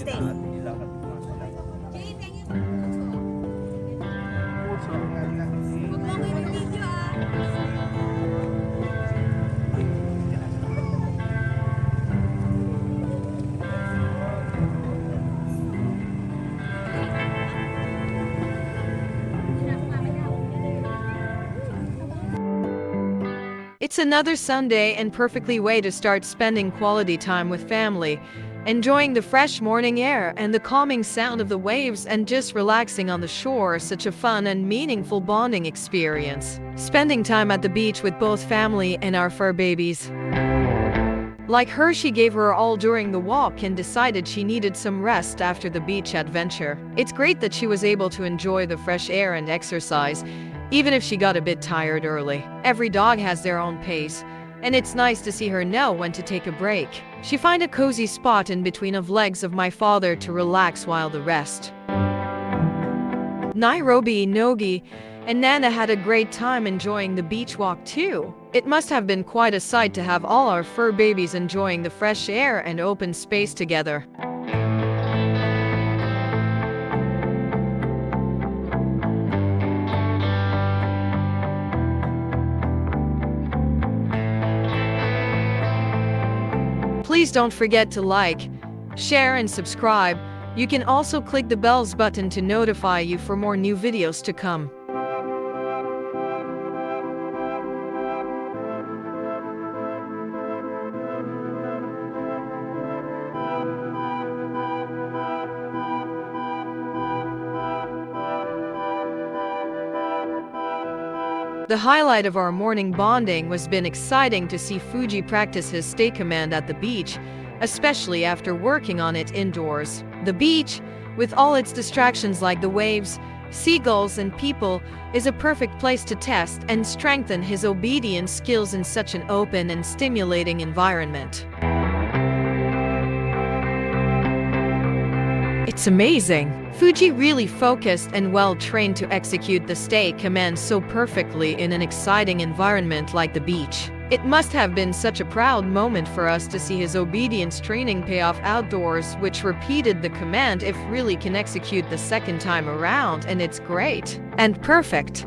stay. Jay, thank you for puso. Huwag mo ako yung video It's another Sunday and perfectly way to start spending quality time with family, enjoying the fresh morning air and the calming sound of the waves and just relaxing on the shore. Such a fun and meaningful bonding experience. Spending time at the beach with both family and our fur babies. Like her, she gave her all during the walk and decided she needed some rest after the beach adventure. It's great that she was able to enjoy the fresh air and exercise, even if she got a bit tired early. Every dog has their own pace, and it's nice to see her know when to take a break. She find a cozy spot in between of legs of my father to relax while the rest. Nairobi, Nogi, and Nana had a great time enjoying the beach walk too. It must have been quite a sight to have all our fur babies enjoying the fresh air and open space together. Please don't forget to like, share and subscribe. You can also click the bells button to notify you for more new videos to come. The highlight of our morning bonding was been exciting to see Fuji practice his stay command at the beach, especially after working on it indoors. The beach, with all its distractions like the waves, seagulls and people, is a perfect place to test and strengthen his obedience skills in such an open and stimulating environment. It's amazing. Fuji really focused and well trained to execute the stay command so perfectly in an exciting environment like the beach. It must have been such a proud moment for us to see his obedience training pay off outdoors, which repeated the command if really can execute the second time around, and it's great and perfect.